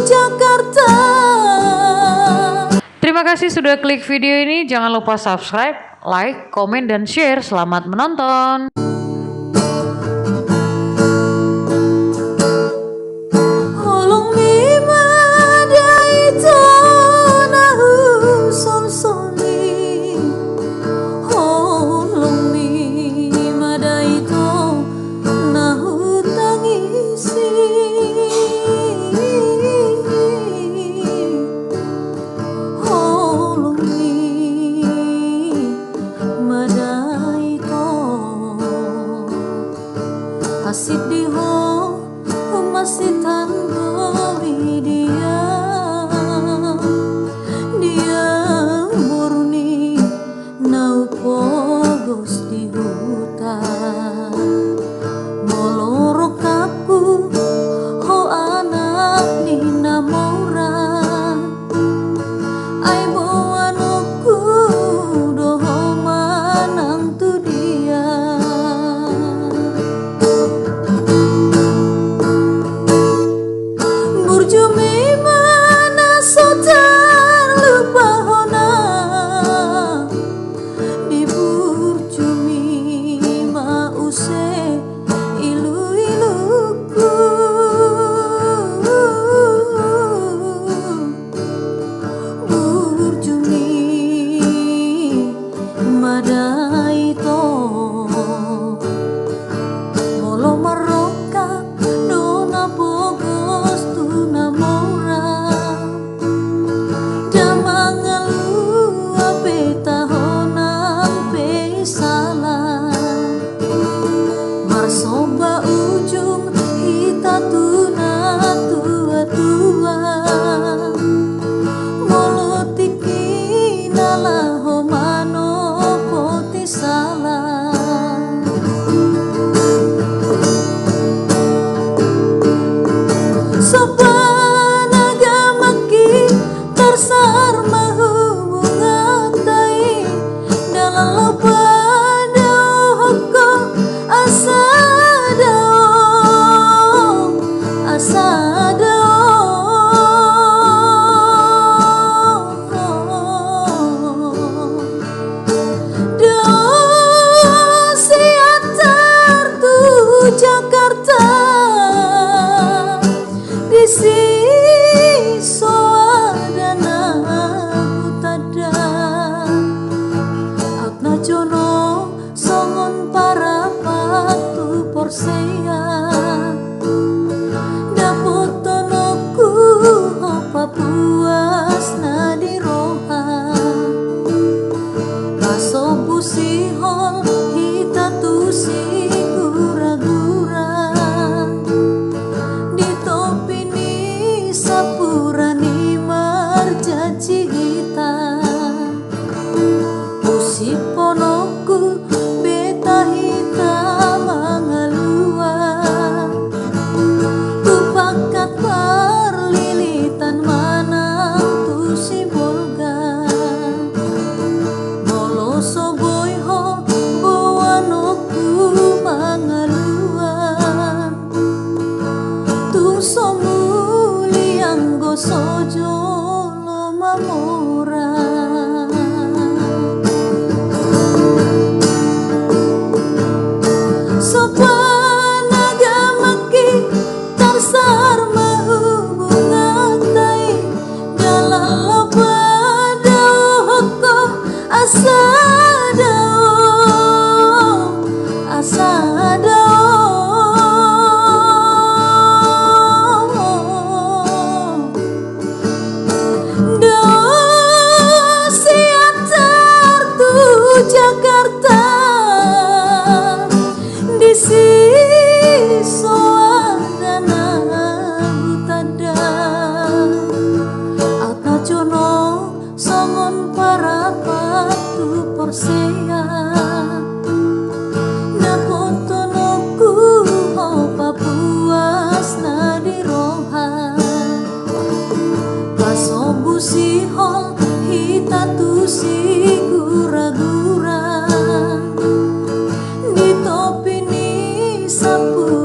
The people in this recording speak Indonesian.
Jakarta. Terima kasih sudah klik video ini. Jangan lupa subscribe, like, komen, dan share. Selamat menonton. Asidiho masih tanggo dia murni nau pogos di hutan moloro kapu ho anak ni namora ai boanuku doho manang tu dia. Soba ujung hita tuna tua molotiki nala homano poti salah soba nagamaki tersar mahubungatai dalam loba dohoko asa Jakarta di siso adana hutada akna jono songon para patu porsea dapotonoku opa puas nadi roha baso busihol hita tusi sapurani marjaji hita usiponoku beta hita mangalua tupakat parlilitan manang tu si bolga noloso boyho boanoku mangalua tu somu sojo lo mamora sopa nagamaki tarsar mahubungatai dalam loba dohoko asada Jakarta di siso adana hutada atna jono songon para patu porsea napotonoku opa puas nadi roha baso busihol hita tusi gura-gura di topi ni sapu